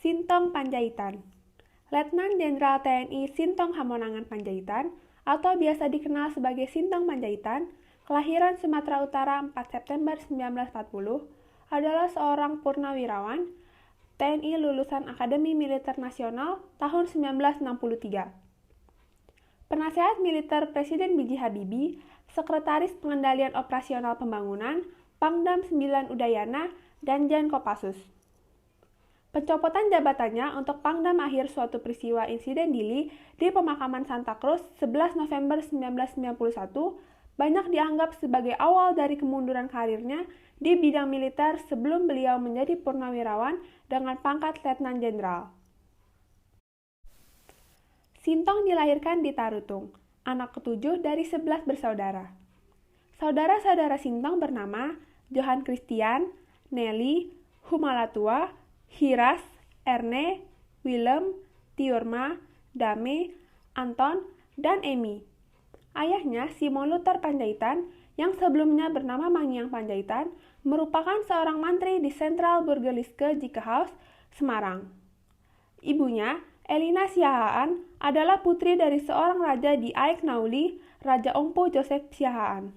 Sintong Panjaitan. Letnan Jenderal TNI Sintong Hamonangan Panjaitan atau biasa dikenal sebagai Sintong Panjaitan, kelahiran Sumatera Utara 4 September 1940, adalah seorang purnawirawan TNI lulusan Akademi Militer Nasional tahun 1963. Penasehat Militer Presiden B.J. Habibie, Sekretaris Pengendalian Operasional Pembangunan, Pangdam 9 Udayana, dan Jan Kopassus. Pencopotan jabatannya untuk Pangdam akhir suatu peristiwa insiden Dili di pemakaman Santa Cruz 11 November 1991 banyak dianggap sebagai awal dari kemunduran karirnya di bidang militer sebelum beliau menjadi purnawirawan dengan pangkat Letnan Jenderal. Sintong dilahirkan di Tarutung, anak ketujuh dari 11 bersaudara. Saudara-saudara Sintong bernama Johan Christian, Nelly, Humalatua, Hiras, Erne, Willem, Tiurma, Dame, Anton, dan Emi. Ayahnya, Simon Luther Panjaitan, yang sebelumnya bernama Mangyang Panjaitan, merupakan seorang mantri di Sentral Burgerliske Ziekenhuis, Semarang. Ibunya, Elina Siahaan, adalah putri dari seorang raja di Aik Nauli, Raja Ongpo Joseph Siahaan.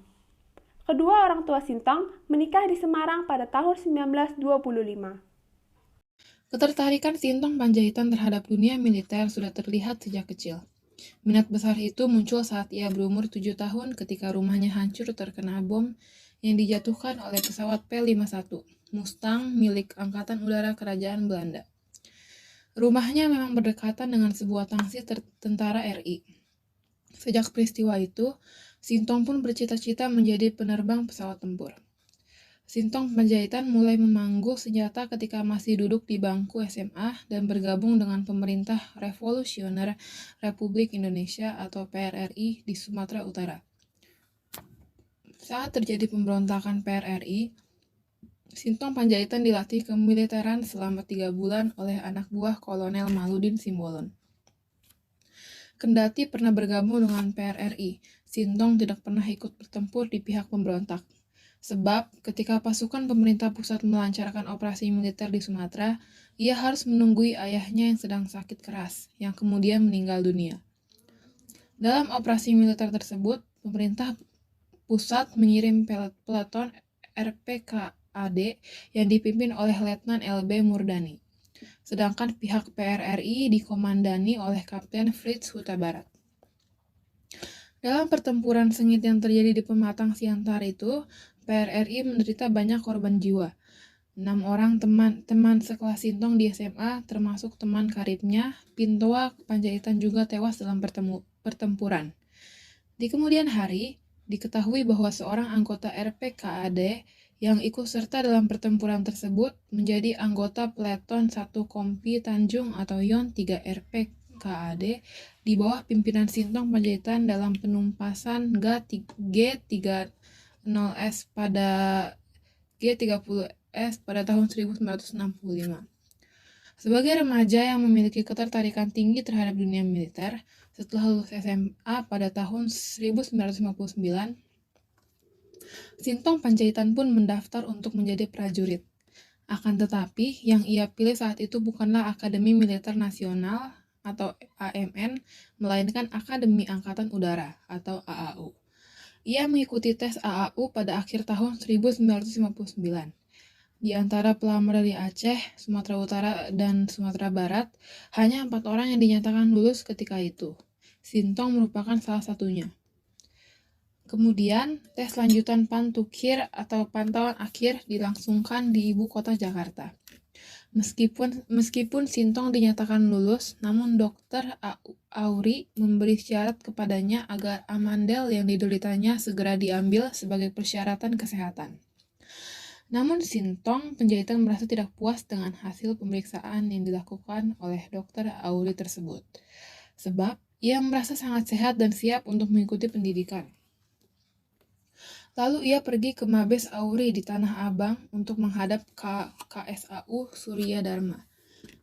Kedua orang tua Sintong menikah di Semarang pada tahun 1925. Ketertarikan Sintong Panjaitan terhadap dunia militer sudah terlihat sejak kecil. Minat besar itu muncul saat ia berumur 7 tahun ketika rumahnya hancur terkena bom yang dijatuhkan oleh pesawat P-51 Mustang milik Angkatan Udara Kerajaan Belanda. Rumahnya memang berdekatan dengan sebuah tangsi tentara RI. Sejak peristiwa itu, Sintong pun bercita-cita menjadi penerbang pesawat tempur. Sintong Panjaitan mulai memanggul senjata ketika masih duduk di bangku SMA dan bergabung dengan Pemerintah Revolusioner Republik Indonesia atau PRRI di Sumatera Utara. Saat terjadi pemberontakan PRRI, Sintong Panjaitan dilatih kemiliteran selama 3 bulan oleh anak buah Kolonel Maludin Simbolon. Kendati pernah bergabung dengan PRRI, Sintong tidak pernah ikut bertempur di pihak pemberontak. Sebab, ketika pasukan pemerintah pusat melancarkan operasi militer di Sumatera, ia harus menunggui ayahnya yang sedang sakit keras, yang kemudian meninggal dunia. Dalam operasi militer tersebut, pemerintah pusat mengirim peleton RPKAD yang dipimpin oleh Letnan LB Murdani. Sedangkan pihak PRRI dikomandani oleh Kapten Fritz Huta Barat. Dalam pertempuran sengit yang terjadi di Pematang Siantar itu, PRRI menderita banyak korban jiwa. 6 orang teman sekelas Sintong di SMA, termasuk teman karibnya, Pintoa Panjaitan juga tewas dalam pertempuran. Di kemudian hari, diketahui bahwa seorang anggota RPKAD yang ikut serta dalam pertempuran tersebut menjadi anggota Peleton 1 Kompi Tanjung atau Yon 3 RPKAD di bawah pimpinan Sintong Panjaitan dalam penumpasan G30S pada G30S pada tahun 1965. Sebagai remaja yang memiliki ketertarikan tinggi terhadap dunia militer, setelah lulus SMA pada tahun 1959, Sintong Panjaitan pun mendaftar untuk menjadi prajurit. Akan tetapi, yang ia pilih saat itu bukanlah Akademi Militer Nasional atau AMN, melainkan Akademi Angkatan Udara atau AAU. Ia mengikuti tes AAU pada akhir tahun 1959. Di antara pelamar dari Aceh, Sumatera Utara, dan Sumatera Barat, hanya 4 orang yang dinyatakan lulus ketika itu. Sintong merupakan salah satunya. Kemudian, tes lanjutan Pantukhir atau pantauan akhir dilangsungkan di ibu kota Jakarta. Meskipun Sintong dinyatakan lulus, namun Dr. Auri memberi syarat kepadanya agar amandel yang dideritanya segera diambil sebagai persyaratan kesehatan. Namun Sintong Panjaitan merasa tidak puas dengan hasil pemeriksaan yang dilakukan oleh Dr. Auri tersebut, sebab ia merasa sangat sehat dan siap untuk mengikuti pendidikan. Lalu ia pergi ke Mabes Auri di Tanah Abang untuk menghadap KSAU Surya Dharma.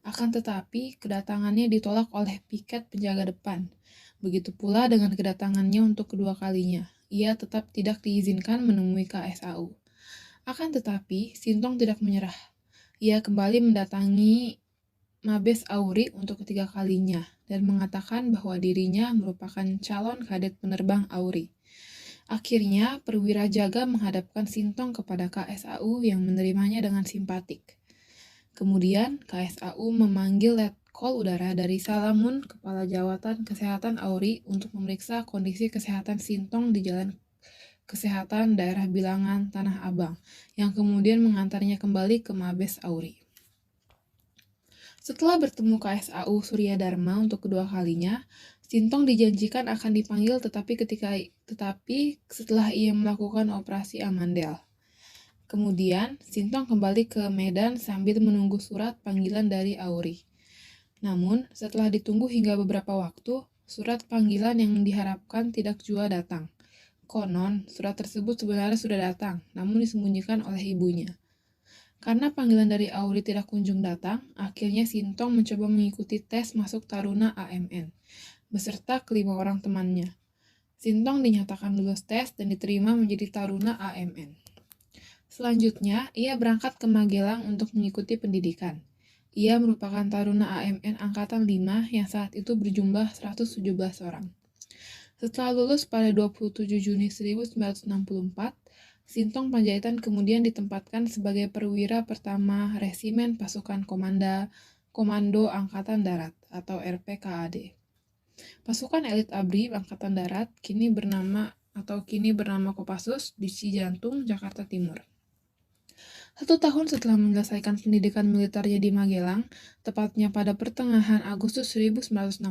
Akan tetapi, kedatangannya ditolak oleh piket penjaga depan. Begitu pula dengan kedatangannya untuk kedua kalinya. Ia tetap tidak diizinkan menemui KSAU. Akan tetapi, Sintong tidak menyerah. Ia kembali mendatangi Mabes Auri untuk ketiga kalinya dan mengatakan bahwa dirinya merupakan calon kadet penerbang Auri. Akhirnya, perwira jaga menghadapkan Sintong kepada KSAU yang menerimanya dengan simpatik. Kemudian, KSAU memanggil Letkol Udara dari Salamun, Kepala Jawatan Kesehatan Auri, untuk memeriksa kondisi kesehatan Sintong di Jalan Kesehatan Daerah Bilangan Tanah Abang, yang kemudian mengantarnya kembali ke Mabes Auri. Setelah bertemu KSAU Surya Dharma untuk kedua kalinya, Sintong dijanjikan akan dipanggil tetapi setelah ia melakukan operasi Amandel. Kemudian, Sintong kembali ke Medan sambil menunggu surat panggilan dari Auri. Namun, setelah ditunggu hingga beberapa waktu, surat panggilan yang diharapkan tidak juga datang. Konon, surat tersebut sebenarnya sudah datang, namun disembunyikan oleh ibunya. Karena panggilan dari Auri tidak kunjung datang, akhirnya Sintong mencoba mengikuti tes masuk Taruna AMN, beserta kelima orang temannya. Sintong dinyatakan lulus tes dan diterima menjadi Taruna AMN. Selanjutnya, ia berangkat ke Magelang untuk mengikuti pendidikan. Ia merupakan Taruna AMN Angkatan 5 yang saat itu berjumlah 117 orang. Setelah lulus pada 27 Juni 1964, Sintong Panjaitan kemudian ditempatkan sebagai perwira pertama Resimen Pasukan Komando Angkatan Darat atau RPKAD. Pasukan elit ABRI Angkatan Darat kini bernama Kopassus di Cijantung, Jakarta Timur. 1 tahun setelah menyelesaikan pendidikan militernya di Magelang, tepatnya pada pertengahan Agustus 1964,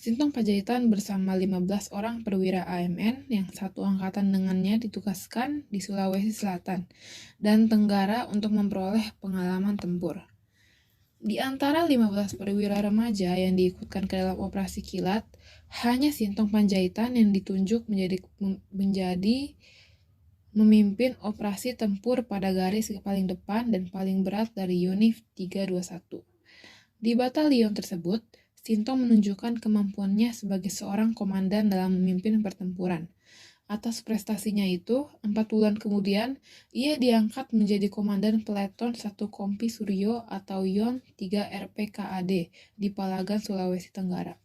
Sintong Panjaitan bersama 15 orang perwira AMN yang satu angkatan dengannya ditugaskan di Sulawesi Selatan dan Tenggara untuk memperoleh pengalaman tempur. Di antara 15 perwira remaja yang diikutkan ke dalam operasi kilat, hanya Sintong Panjaitan yang ditunjuk menjadi memimpin operasi tempur pada garis paling depan dan paling berat dari Yonif 321. Di batalion tersebut, Sintong menunjukkan kemampuannya sebagai seorang komandan dalam memimpin pertempuran. Atas prestasinya itu, 4 bulan kemudian, ia diangkat menjadi komandan peleton 1 Kompi Suryo atau Yon 3 RPKAD di Palagan, Sulawesi Tenggara.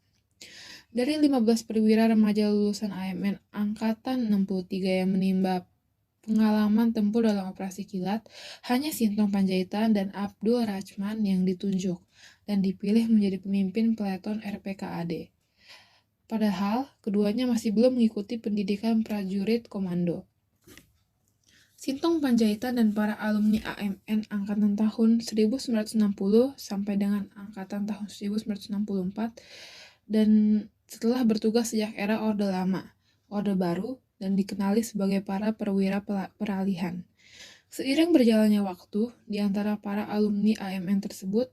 Dari 15 perwira remaja lulusan AMN Angkatan 63 yang menimba pengalaman tempur dalam operasi kilat, hanya Sintong Panjaitan dan Abdul Rachman yang ditunjuk dan dipilih menjadi pemimpin peleton RPKAD. Padahal, keduanya masih belum mengikuti pendidikan prajurit komando. Sintong Panjaitan dan para alumni AMN angkatan tahun 1960 sampai dengan angkatan tahun 1964 dan setelah bertugas sejak era Orde Lama, Orde Baru, dan dikenali sebagai para perwira peralihan. Seiring berjalannya waktu, di antara para alumni AMN tersebut,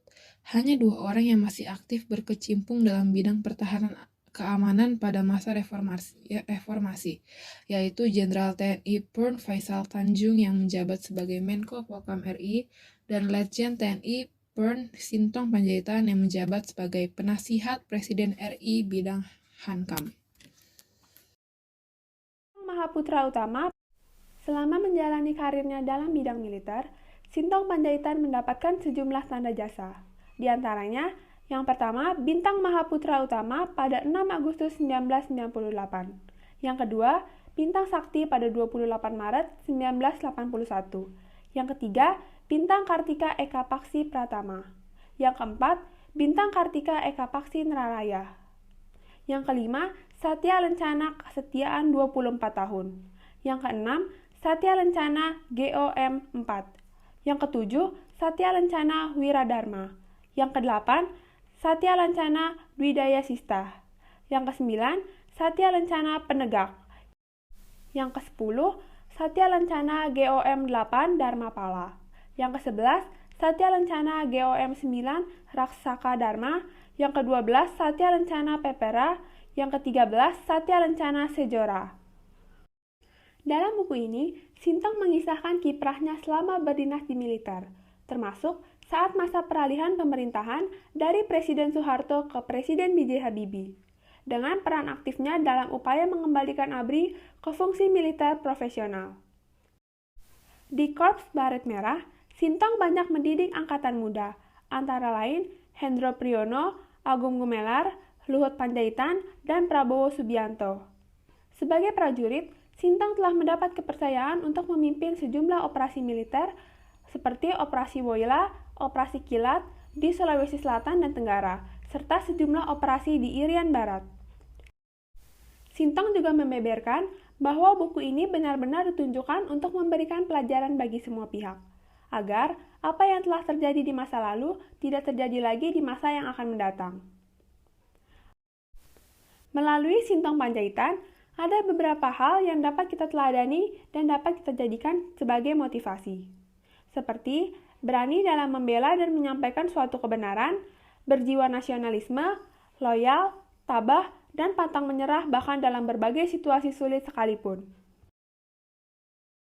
hanya 2 orang yang masih aktif berkecimpung dalam bidang pertahanan keamanan pada masa reformasi, yaitu Jenderal TNI Purn Faisal Tanjung yang menjabat sebagai Menko Polkam RI dan Letjen TNI Purn Sintong Panjaitan yang menjabat sebagai Penasihat Presiden RI bidang Hankam. Mahaputra Utama. Selama menjalani karirnya dalam bidang militer, Sintong Panjaitan mendapatkan sejumlah tanda jasa. Di antaranya, yang pertama, Bintang Mahaputra Utama pada 6 Agustus 1998. Yang kedua, Bintang Sakti pada 28 Maret 1981. Yang ketiga, Bintang Kartika Eka Paksi Pratama. Yang keempat, Bintang Kartika Eka Paksi Neraraya. Yang kelima, Satya Lencana Kesetiaan 24 tahun. Yang keenam, Satya Lencana GOM 4. Yang ketujuh, Satya Lencana Wiradharma. Yang kedelapan, Satya Lencana Dwidaya Sista. Yang kesembilan, Satya Lencana Penegak. Yang ke-10, Satya Lencana GOM 8 Dharmapala. Yang ke-11, Satya Lencana GOM 9 Raksaka Dharma. Yang ke-12, Satya Lencana Pepera. Yang ke-13, Satya Lencana Sejora. Dalam buku ini, Sintong mengisahkan kiprahnya selama berdinas di militer, termasuk saat masa peralihan pemerintahan dari Presiden Soeharto ke Presiden B.J. Habibie, dengan peran aktifnya dalam upaya mengembalikan ABRI ke fungsi militer profesional. Di Korps Baret Merah, Sintong banyak mendidik angkatan muda, antara lain Hendro Priyono, Agung Gumelar, Luhut Panjaitan, dan Prabowo Subianto. Sebagai prajurit, Sintong telah mendapat kepercayaan untuk memimpin sejumlah operasi militer seperti Operasi Woyla, Operasi Kilat di Sulawesi Selatan dan Tenggara, serta sejumlah operasi di Irian Barat. Sintong juga membeberkan bahwa buku ini benar-benar ditunjukkan untuk memberikan pelajaran bagi semua pihak, agar apa yang telah terjadi di masa lalu tidak terjadi lagi di masa yang akan mendatang. Melalui Sintong Panjaitan, ada beberapa hal yang dapat kita teladani dan dapat kita jadikan sebagai motivasi. Seperti berani dalam membela dan menyampaikan suatu kebenaran, berjiwa nasionalisme, loyal, tabah, dan pantang menyerah bahkan dalam berbagai situasi sulit sekalipun.